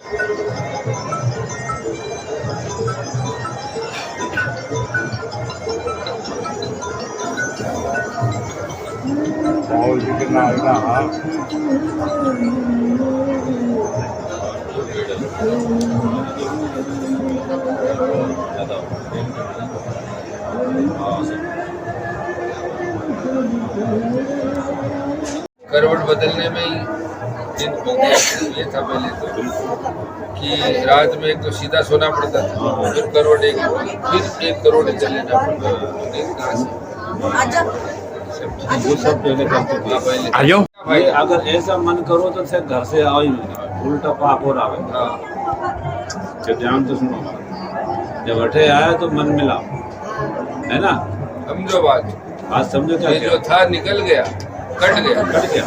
और भी कितना आएगा। हाँ करवट बदलने में ही दिन हो गया। ये था पहले तो कि रात में एक तो सीधा सोना पड़ता था, फिर करवट फिर 1 करोड़ चल लेना पड़ता था। वो सब पहले करते थे। भाई ये अगर ऐसा मन करो तो फिर घर से आओ ही नहीं, उल्टा पाप और आवे। तो ध्यान तो सुनो, जब अठे आया तो मन मिला, है ना? समझो बात समझो क्या? ये जो था निकल गया, कट गया।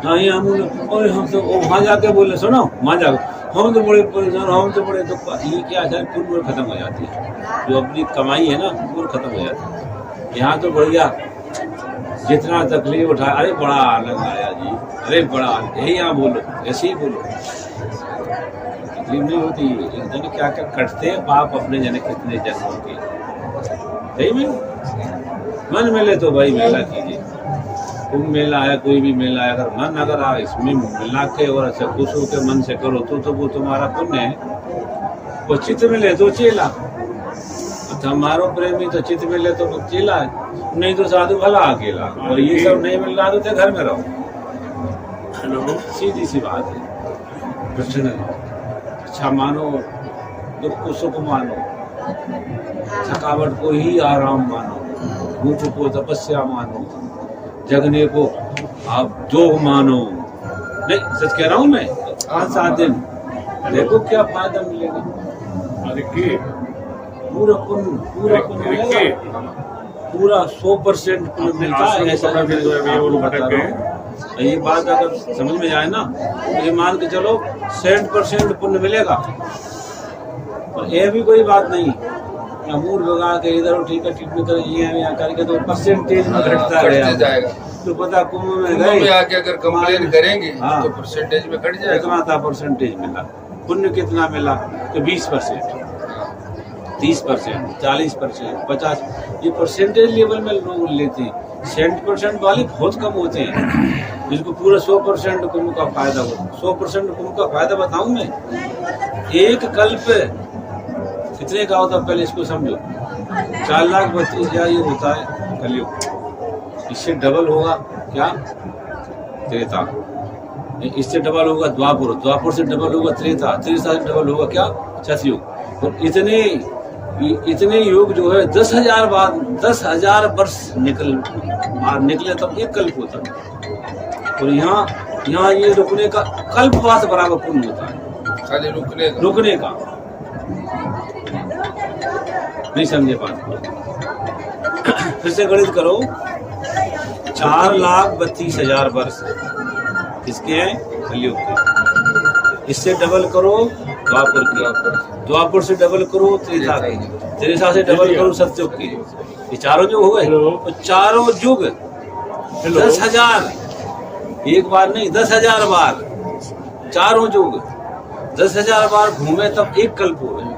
नहीं हम तो वहाँ जाके बोले, सुनो वहाँ जाके हम तो बड़े परेशान, हम तो बड़े दुख। ये क्या है, पूरी खत्म हो जाती है। जो अपनी कमाई है ना पूरी खत्म हो जाती है। यहाँ तो बढ़िया, जितना तकलीफ उठाया, अरे बड़ा आनंद आया जी, अरे बड़ा यही यहाँ बोलो, ऐसे ही बोलो। तकलीफ नहीं होती, एक जन क्या क्या कटते हैं पाप अपने जने कितने जन्मों के। सही में मन मिले तो भाई मेला कीजिए। कुंभ मेला है, कोई भी मेला है, अगर मन अगर आ इसमें मिला के और अच्छा खुश होकर मन से करो तो वो तुम्हारा पुण्य है। वो चित्त मिले तो चेला, हमारो प्रेमी तो चित्त मिले तो चेला है, नहीं तो साधु भला अकेला। और ये सब नहीं मिल रहा तो घर में रहो। सीधी सी बात है। कृष्ण अच्छा मानो, दुख को सुख मानो, थकावट को ही आराम मानो, भूख को तपस्या मानो, जगने को आप जोग मानो। नहीं सच कह रहा हूँ मैं। 5-7 दिन देखो क्या फायदा मिलेगा। पूरा पुण्य मिलेगा, पूरा 100% पुण्य मिलता है। ऐसा बता रहा हूँ, ये बात अगर समझ में जाए ना तो ये मान के चलो 100% पुण्य मिलेगा। और ये भी कोई बात नहीं, मूड लगा के इधर ठीक है ट्रीटमेंट कर यहाँ करके तो परसेंटेज में घटता जाएगा। तो पता कुंभ में गए आके अगर कंप्लेन करेंगे तो परसेंटेज में घट जाएगा। कितना था परसेंटेज मिला, पुण्य कितना मिला? तो 20%, 30%, 40%, 50%। ये परसेंटेज लेवल में लोग लेते हैं। 100% वाले बहुत कम होते हैं जिसको पूरा 100% कुंभ का फायदा होता है। 100% कुंभ का फायदा बताऊं मैं। एक कल्प कितने का होता है पहले इसको समझो। 4,32,000 ये होता है कलयुग। इससे डबल होगा क्या? त्रेता। इससे डबल होगा द्वापर, द्वापर से डबल होगा त्रेता, त्रेता से डबल होगा क्या? सतयुग। और इतने युग जो है 10,000 बार, 10,000 वर्ष निकले तब एक कल्प होता है। और यहाँ ये रुकने का कल्पवास बराबर पुण्य होता है, खाली रुकने का। नहीं समझे बात? फिर से गणित करो। 4,32,000 वर्ष किसके हैं? कलयुग के। इससे डबल करो द्वापर के, द्वापर से डबल करो त्रेता के, त्रेता से डबल करो सतयुग के। ये चारों युग हो गए। तो चारों युग 10,000, एक बार नहीं 10,000 बार, चारों युग 10,000 बार घूमे तब एक कल्प हो गए।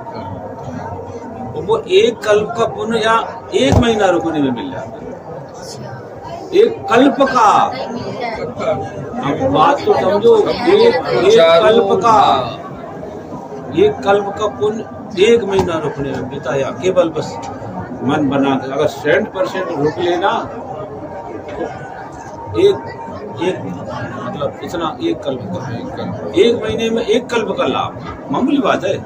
वो एक कल्प का पुण्य यहाँ 1 महीना रुकने में मिल जाता है। एक कल्प का, अब बात तो समझो। एक कल्प का पुण्य 1 महीना रुकने में बिताया, केवल बस मन बना के। अगर 100% रुक लेना तो एक मतलब इतना एक कल्प का, 1 महीने में 1 कल्प का लाभ मामूली बात है।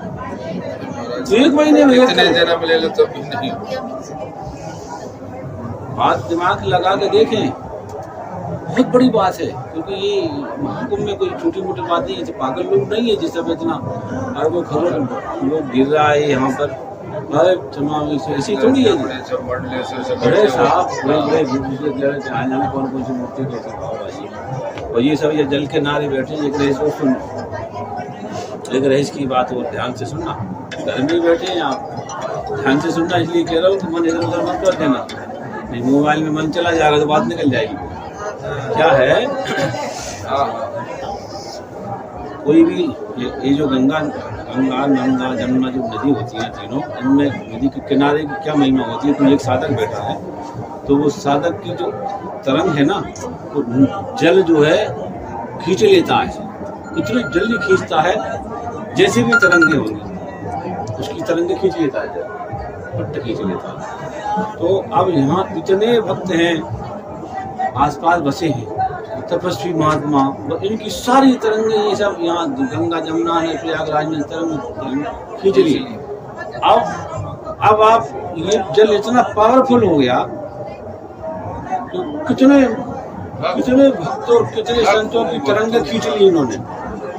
1 महीने में इतने जन्म ले लो तो भी नहीं। बात दिमाग लगा के देखें, बहुत बड़ी बात है। क्योंकि ये महाकुंभ में कोई छोटी मोटी बात नहीं है। पागल लोग नहीं है जिस समय इतना अरबों खरबों लोग गिर रहा है यहाँ पर। अरे ऐसी थोड़ी है। बड़े साहब बड़े जाने कौन कौन सी मूर्ति कैसे भाव आई। और ये सब ये जल के नारे बैठे। एक रईस को सुन, एक रईस की बात और ध्यान से सुनना। घर में बैठे हैं आप, ध्यान से सुनना। इसलिए कह रहा हूँ कि मन इधर उधर मत कर देना, नहीं मोबाइल में मन चला जाएगा तो बात निकल जाएगी। क्या है, कोई भी ये जो गंगा नंदा जमुना जो नदी होती है तीनों, इनमें नदी के किनारे की क्या महिमा होती है। तो एक साधक बैठा है, तो वो साधक की जो तरंग है ना, वो जल जो है खींच लेता है, इतनी जल्दी खींचता है जैसे भी तरंगे होंगी उसकी तरंगे खींच लेता है, जल फट खींच लेता है। तो अब यहाँ इतने भक्त हैं आसपास बसे हैं, तपस्वी महात्मा, इनकी सारी तरंगे ये सब यहाँ गंगा जमुना ने प्रयागराज में तरंग खींच ली। अब आप ये जल इतना पावरफुल हो गया तो कितने भक्तों कितने संतों की तरंगे खींच ली इन्होंने।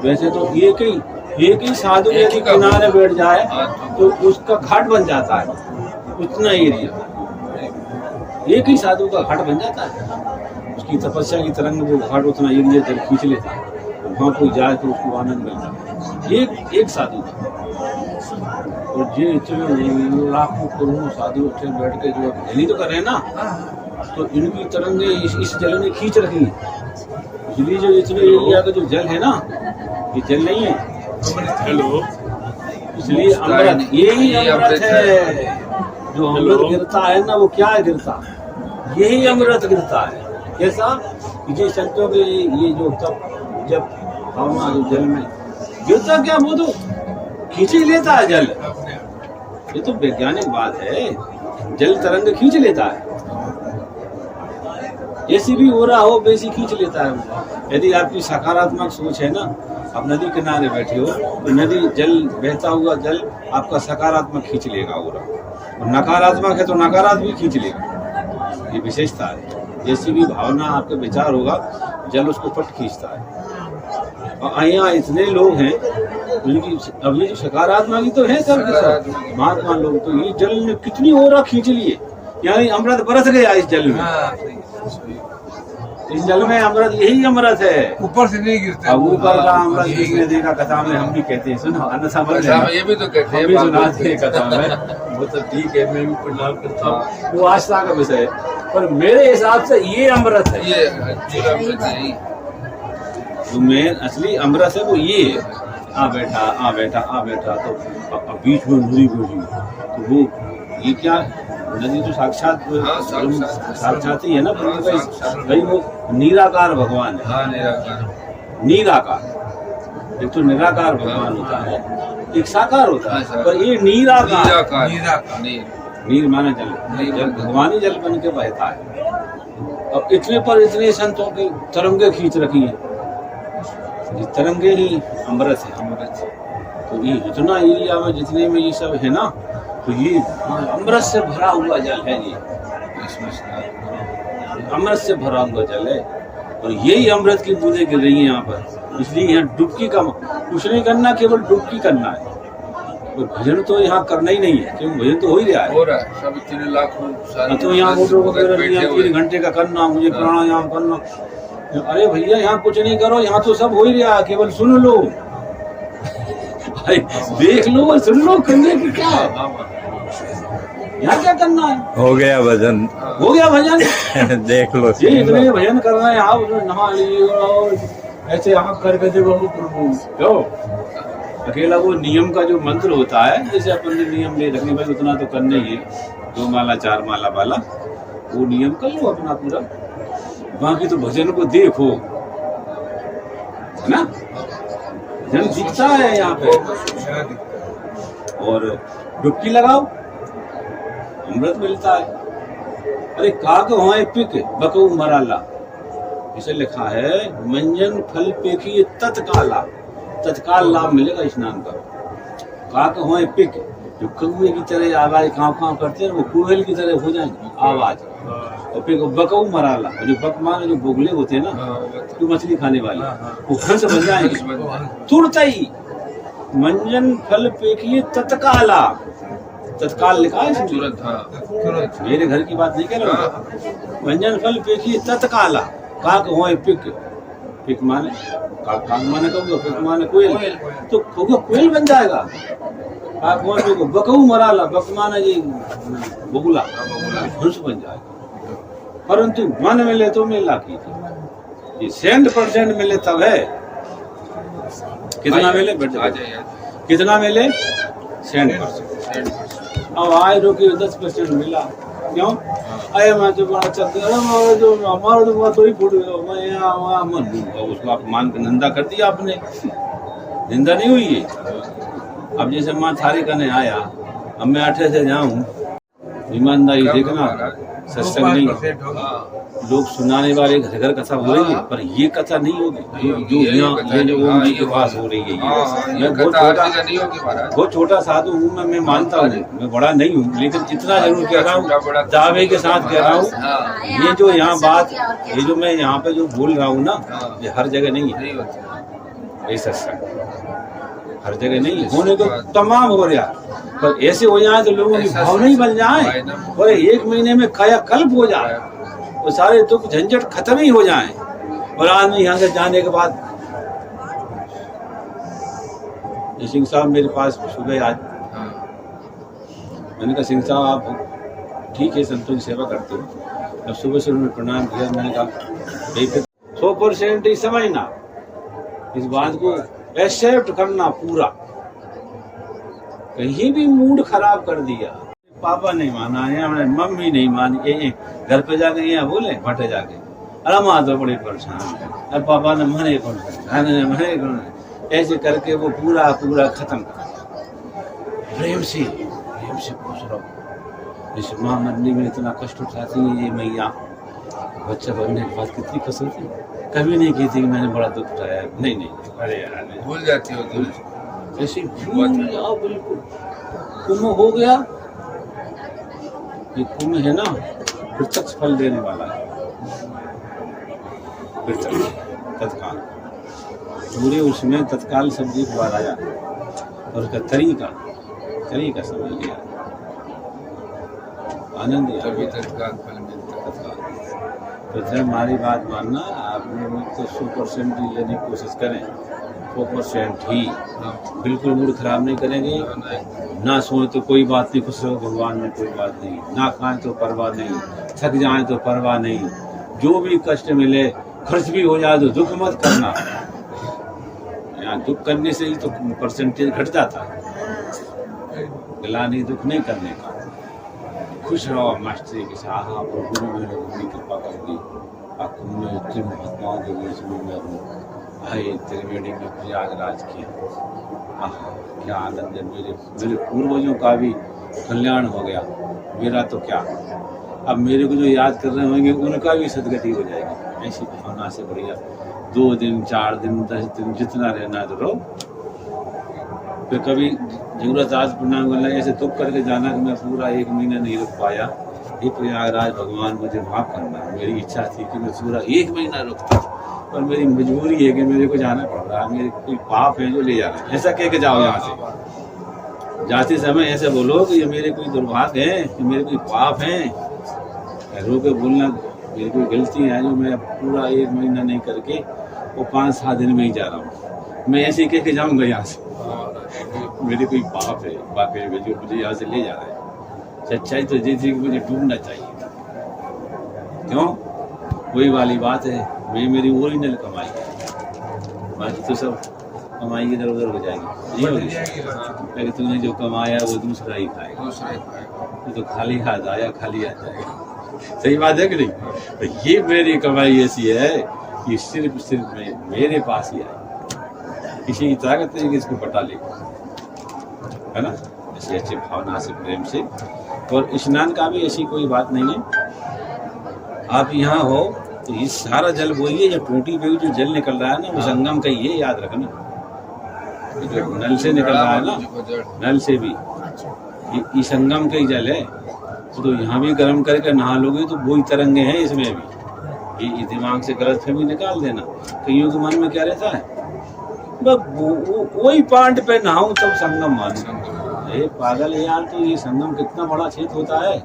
वैसे तो एक ही साधु यदि किनारे बैठ जाए तो उसका घाट बन जाता है, उतना एरिया एक ही साधु का घाट बन जाता है। उसकी तपस्या की तरंग वो घाट उतना एरिया जल खींच लेता है, वहाँ कोई जाए तो उसको आनंद मिलता है एक साधु का। और ये इतने लाखों करोड़ों साधु बैठ के जो भजनी तो कर रहे हैं ना, तो इनकी तरंगे इस जल में खींच रही है। इसलिए जो इतने एरिया का जो जल है ना, ये जल नहीं है, इसलिए अमृत, यही अमृत है। जो अमृत गिरता है ना, वो क्या है गिरता, यही अमृत गिरता है। कैसा कि संतों के ये जो तब जब भावना जो जल में गिरता, क्या वो तो खींच ही लेता है जल। ये तो वैज्ञानिक बात है, जल तरंग खींच लेता है, जैसी भी हो रहा हो वैसी खींच लेता है। यदि आपकी सकारात्मक सोच है ना, आप नदी किनारे बैठे हो तो नदी जल बहता हुआ जल आपका सकारात्मक खींच लेगा हो रहा, और नकारात्मक है तो नकारात्मक खींच लेगा। ये विशेषता है, जैसी भी भावना आपका विचार होगा जल उसको पट खींचता है। और यहाँ इतने लोग हैं जिनकी अब ये जो सकारात्मक ही तो है सब के सब महात्मा लोग, तो ये जल ने कितनी ओरा खींच लिए, यानी अमृत बरस गया इस जल में। इस जल में अमृत, यही अमृत है, ऊपर से नहीं गिरता। अब ऊपर का अमृत जिसने देखा कथा में हम भी कहते हैं, सुनो अन्यथा मत लेना, ये भी तो कहते हैं, हम भी सुनाते हैं कथा में। वो तो ठीक है, मैं भी प्रणाम करता हूँ, वो आस्था का विषय है, पर मेरे हिसाब से ये अमृत है, ये पूरा अमृत है। जो मेन असली अमृत है वो ये है। आ बैठा तो बीच में नदी बही, तो वो ये क्या नदी तो साक्षात साक्षात ही है ना भाई, वो निराकार भगवान है। हाँ, निराकार, एक तो निराकार भगवान होता है, एक साकार होता है, पर ये निराकार नीर माना जल भगवान ही जल बन के बहता है। और इतने पर इतने संतों की तरंगे खींच रखी है, ये तरंगे ही अमृत है। तो ये इतना एरिया में जितने में ये सब है ना, तो ये अमृत से भरा हुआ जल है, ये अमृत से भरा हुआ जल है। और यही अमृत की बूंदें गिर रही हैं यहाँ पर, इसलिए यहाँ डुबकी का कुछ नहीं करना, केवल डुबकी करना है। और भजन तो यहाँ करना ही नहीं है, क्योंकि भजन तो हो ही रहा है, सब इतने लाखों। तो यहाँ मोटर वगैरह 3 घंटे का करना, मुझे प्राणायाम करना, अरे भैया यहाँ कुछ नहीं करो, यहाँ तो सब हो ही रहा है, केवल सुन लो, देख लो और सुन लो, करने की क्या है, यहाँ क्या करना है, हो गया भजन, हो गया भजन। देख लो, ये इतने भजन कर रहे हैं आप, नहा लिए और ऐसे आँख करके देखो प्रभु, क्यों अकेला वो नियम का जो मंत्र होता है, जैसे अपन ने नियम ले रखने भाई उतना तो करना ही है, 2 माला 4 माला वाला, वो नियम कर लो अपना पूरा, बाकी तो भजन को देखो, है ना, भजन दिखता है यहाँ पे। और डुबकी लगाओ, अमृत मिलता है। अरे काक वहाँ पिक बकऊ मराला, इसे लिखा है मंजन फल पेखी तत्काला, तत्काल लाभ मिलेगा स्नान का। काक वहाँ पिक, जो कौए की तरह आवाज काँव करते हैं, वो कोयल की तरह हो जाएंगे आवाज। और फिर बकऊ मराला, जो बक माने जो बोगले होते हैं ना, जो मछली खाने वाले, वो हंस बन जाएंगे तुरंत ही। मंजन फल पेखिए तत्काला, तत्काल लिखा है तुरंत, मेरे घर की बात नहीं कह रहा हूँ। मंजन फल पेखिए तत्काला, काक होए पिक, पिक माने काक माने कहोगे, पिक माने कोयल, तो कोयल बन जाएगा। काक होए पिक, बकऊ मराला, बक माने ये बोगला, हंस बन जाएगा। परंतु मन मिले तो मेला कीजिए, ये 100% मिले तब है, कितना मिले? बैठ आ जाओ। जाइए कितना मिले? 100%। अब आज रोकी 10% मिला, क्यों? अरे मैं तो बड़ा चलते, अरे हमारा तो बात थोड़ी फूट गया, मैं यहाँ मन दूंगा उसको। आप मान के निंदा कर दिया आपने, निंदा नहीं हुई है। अब जैसे माँ थारी करने आया, अब मैं 8 से जाऊँ, ईमानदारी देखना, सत्संग नहीं, लोग सुनाने वाले घर घर कथा हो रही है, पर ये कथा नहीं होगी जो यहाँ जो ओम जी के पास हो रही है। मैं बहुत छोटा साधु हूँ, मैं मानता हूँ, मैं बड़ा नहीं हूँ, लेकिन इतना जरूर कह रहा हूँ, दावे के साथ कह रहा हूँ, ये जो यहाँ बात, ये जो मैं यहाँ पे जो बोल रहा हूँ ना, ये हर जगह नहीं है। ये सत्संग हर जगह नहीं होने को तमाम हो रहा, पर ऐसे हो जाए तो लोगों की भावना ही बन जाए और 1 महीने में कायाकल्प हो जाए, वो सारे दुख झंझट खत्म ही हो जाए। और आदमी यहाँ से जाने के बाद, सिंह साहब मेरे पास सुबह आज, मैंने कहा सिंह साहब आप ठीक है संतों की सेवा करते हो। अब सुबह से उन्होंने प्रणाम किया, मैंने कहा 100% ही समझना, इस बात को एक्सेप्ट करना पूरा। कहीं भी मूड खराब कर दिया, पापा नहीं माना है, हमारे मम्मी नहीं मानी, घर पे जाके यहाँ बोले फटे जाके, अरे माँ तो बड़ी परेशान है, अब पापा ने मने कौन, ऐसे करके वो पूरा पूरा खत्म कर। प्रेम से पूछ रहा हूँ, जैसे माँ मरने में इतना कष्ट उठाती है ये मैया, बच्चा बनने के बाद कितनी खुश होती, कभी नहीं कहती कि मैंने बड़ा दुख उठाया। नहीं, अरे यार भूल जाती हो, ऐसे भूल जाओ बिल्कुल। कुंभ हो गया, ये कुंभ है ना, प्रत्यक्ष फल देने वाला है, तत्काल पूरे उसमें तत्काल शब्द एक बार आया और उसका तरीका समझ लिया, आनंद तभी तत्काल फल मिलता है। तो जब हमारी बात मानना, आप लोग तो 100% ही लेने की कोशिश करें, 100% ही, बिल्कुल मूड खराब नहीं करेंगे। ना सोए तो कोई बात नहीं, खुश रहो भगवान में कोई बात नहीं, ना खाएं तो परवाह नहीं, थक जाएं तो परवाह नहीं, जो भी कष्ट मिले, खर्च भी हो जाए तो दुख मत करना। यहाँ दुख करने से ही तो परसेंटेज घट जाता है, गिलानी दुख नहीं करने का। खुश रहो मास्टर के साथ, प्रभु ने मेरे को कृपा कर दी, आपको मैं इतने महात्माओं के बीच में मैं हूँ, भाई त्रिवेणी में प्रयागराज किया, क्या आनंद है। मेरे पूर्वजों का भी कल्याण हो गया, मेरा तो क्या, अब मेरे को जो याद कर रहे होंगे उनका भी सदगति हो जाएगी। ऐसी भावना से बढ़िया 2 दिन 4 दिन 10 दिन जितना रहना है तो रहो। फिर कभी जरूरत आज प्रणाम करना, ऐसे दुख करके जाना कि मैं पूरा 1 महीना नहीं रुक पाया, ये प्रयागराज भगवान मुझे माफ करना। मेरी इच्छा थी कि मैं पूरा 1 महीना रुकता, पर मेरी मजबूरी है कि मेरे को जाना पड़ रहा है, मेरे कोई पाप है जो ले जा रहा है। ऐसा कह के जाओ यहाँ से, जाते समय ऐसे बोलो कि ये मेरे कोई दुर्भाग्य है, ये मेरे कोई पाप है, रो के बोलना मेरी कोई गलती है जो मैं पूरा 1 महीना नहीं करके वो 5-7 दिन में ही जा रहा हूँ। मैं ऐसे कह के जाऊँगा यहाँ से, मेरे कोई पाप है बाकी में जो मुझे यहाँ से ले जा रहा है। सच्चाई तो जैसे कि मुझे डूबना चाहिए, क्यों? वही वाली बात है, मैं मेरी ओरिजिनल कमाई, बाकी तो सब कमाई इधर उधर हो जाएगी, लेकिन तूने जो कमाया वो दूसरा ही खाएगा, तो खाली हाथ आया खाली हाथ जाएगा। सही बात है कि नहीं? तो ये मेरी कमाई ऐसी है कि सिर्फ मेरे पास ही आए, किसी की ताकत नहीं कि इसको पटा ले, है ना? ऐसी अच्छी भावना से प्रेम से। और स्नान का भी ऐसी कोई बात नहीं है, आप यहाँ हो तो ये सारा जल बोलिए, जो टूटी पे जो जल निकल रहा है ना वो संगम का, ये याद रखना, जो नल से निकल रहा है ना, नल से भी ये संगम का ही जल है। तो यहाँ भी गर्म करके नहा लोगे तो वही तरंगे हैं इसमें भी। ये दिमाग से गलतफहमी निकाल देना। कईयों के मन में क्या रहता है, वही पांड पे नहाऊं तब संगम मानूं। अरे पागल यार, तो ये संगम कितना बड़ा क्षेत्र होता है।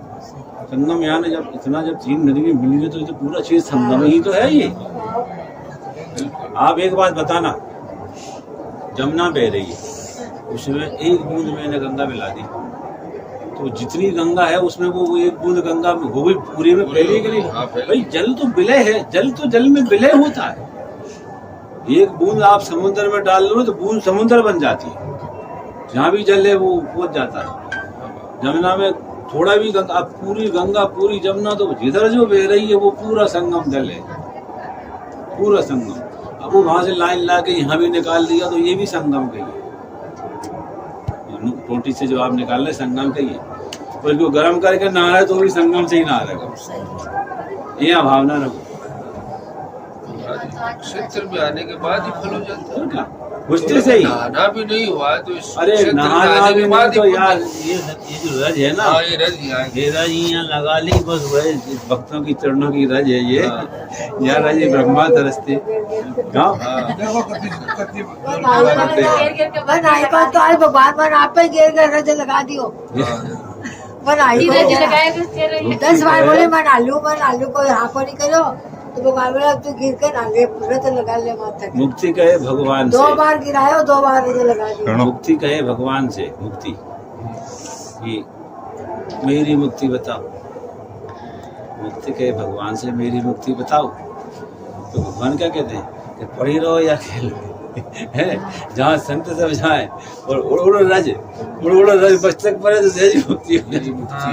संगम यहाँ ने जब 3 नदियाँ मिली है तो ये पूरा क्षेत्र संगम ही तो है। ये आप एक बात बताना, जमुना बह रही है, उसमें 1 बूंद मैंने गंगा मिला दी, तो जितनी गंगा है उसमें वो 1 बूंद गंगा वो भी पूरे में फैलेगी नहीं। भाई जल तो विलय है, जल तो जल में विलय होता है, एक बूंद आप समुद्र में डाल लो तो बूंद समुद्र बन जाती है, जहाँ भी जल है वो पहुंच जाता है। जमुना में थोड़ा भी गंगा, पूरी गंगा पूरी जमुना तो जिधर जो बह रही है वो पूरा संगम जल है, पूरा संगम। अब वो वहां से लाइन ला के यहाँ भी निकाल दिया तो ये भी संगम का ही है, टोटी से जो आप निकाल रहे संगम का ही है। और इसको गर्म करके नहा रहे तो भी संगम से ही नहा रहे, ये भावना रखो। क्षेत्र में आने के बाद ही फल हो जाता है, घुसते से ही नहाना भी नहीं हुआ तो इस अरे क्षेत्र में नहाना आने भी के नहीं बाद तो ही यार ये जो रज है ना, हाँ, ये रज यहाँ है। ये रज यहाँ लगा ली बस, वही भक्तों की चरणों की रज है ये। यार रज ये ब्रह्मा तरसते गाँव देखो कति बनाई पर तो आज भगवान मन आप पे गिर कर रज लगा दियो, बनाई को 10 बार बोले मन आलू को यहाँ को नहीं करो तो भगवान बोला तू गिर कर आगे पूरा तो लगा ले माथा के। मुक्ति कहे भगवान से, 2 बार गिरायो 2 बार रज लगा दियो। मुक्ति कहे भगवान से, मुक्ति ये मेरी मुक्ति बताओ, मुक्ति कहे भगवान से मेरी मुक्ति बताओ। तो भगवान क्या कहते हैं कि पढ़ी रहो या खेल है, जहाँ संत सब जाए और उड़ो रज बचतक पड़े तो तेरी मुक्ति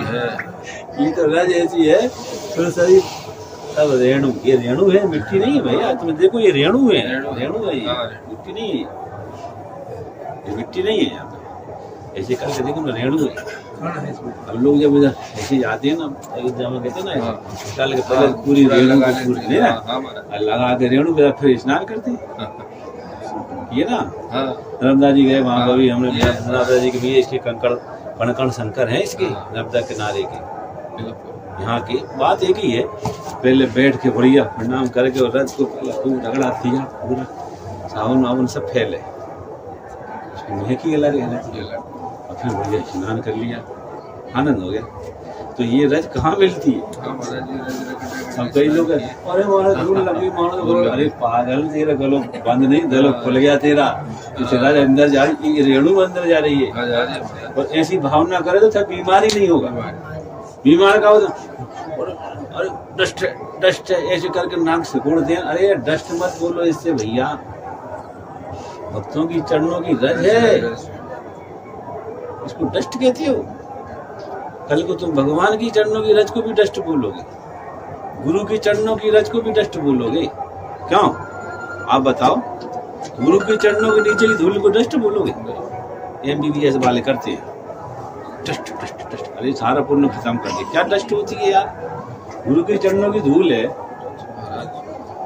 है। ये तो रज ऐसी है तो सभी सब रेणु, ये रेणु है, मिट्टी नहीं है भैया। तुम देखो ये रेणु है, रेणु है ये, मिट्टी नहीं है, ये मिट्टी नहीं है। यहाँ पे ऐसे करके देखो ना, रेणु है। हम लोग जब इधर ऐसे जाते हैं ना अयोध्या में, कहते हैं ना डाल के पहले पूरी रेणु को पूरी नहीं ना लगा के रेणु पे फिर स्नान करते ये ना। नर्मदा जी गए वहाँ पर भी हमने, नर्मदा जी के भी इसके कणकण शंकर है इसके नर्मदा किनारे के। यहाँ की बात एक ही है, पहले बैठ के बढ़िया प्रणाम करके और रथ को खूब रगड़ा दिया, पूरा साबुन वाबुन सब फैले, महकी अलग है और फिर बढ़िया स्नान कर लिया, आनंद हो गया। तो ये रज कहाँ मिलती है? अब कई लोग अरे मारा धूल लगी, अरे पागल तेरा गलो बंद नहीं, गलो खुल गया तेरा, इसे रज अंदर जा रही, रेणु अंदर जा रही है। और ऐसी भावना करे तो सब बीमारी नहीं होगा। बीमार का होता अरे डस्ट ऐसे करके नाक सिकुड़ दे, अरे डस्ट मत बोलो इससे भैया, भक्तों की चरणों की रज है, इसको डस्ट कहते हो। कल को तुम भगवान की चरणों की रज को भी डस्ट बोलोगे, गुरु की चरणों की रज को भी डस्ट बोलोगे, क्यों आप बताओ? गुरु के चरणों के नीचे की धूल को डस्ट बोलोगे? MBBS वाले करते हैं डस्ट डस्ट डस्ट, अरे सारा पुण्य खत्म कर दिया। क्या डस्ट होती है यार? गुरु के चरणों की धूल है,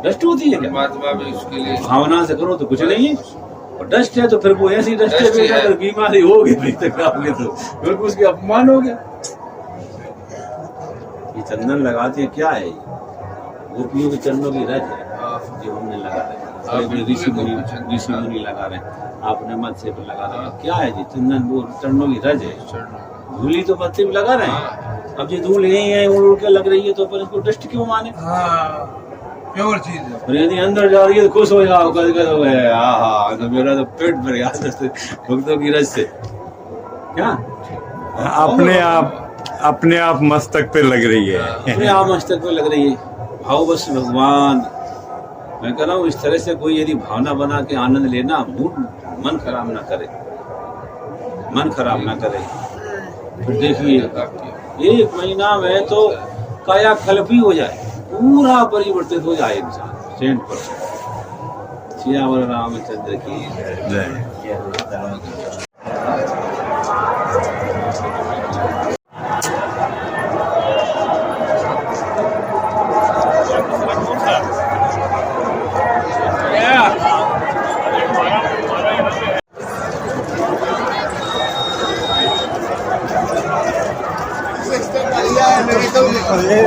डस्ट होती है क्या? परमात्मा भी उसके लिए भावना से करो तो कुछ नहीं है, और डस्ट है तो फिर वो ऐसी डस्ट है बेटा, अगर बीमारी होगी नहीं तक आओगे तो फिर उसके अपमान हो गया। ये चंदन लगाते हैं क्या है? गोपियों के चरणों की रज है जो हमने लगा रहे, ऋषि मुनि लगा रहे हैं, आपने मत से लगा रहे हैं। क्या है जी? चंदन वो चरणों की रज है, धूली तो पत्ते भी लगा रहे हैं। अब ये धूल यही है उड़ के लग रही है तो अपन इसको डस्ट क्यों माने? प्योर चीज है। और यदि अंदर जा रही है तो खुश हो जाओ, तो मेरा तो पेट भर गया भक्तों की रज से। क्या अपने आप मस्तक पे लग रही है, अपने आप मस्तक पे लग रही है। भाव बस भगवान, मैं कह रहा हूँ इस तरह से कोई यदि भावना बना के आनंद लेना, मन खराब ना करे, मन खराब ना करे। फिर देखिए 1 महीना में तो काया कल्प ही हो जाए, पूरा परिवर्तित हो जाए इंसान 100%। सियावर रामचंद्र की जय। पहले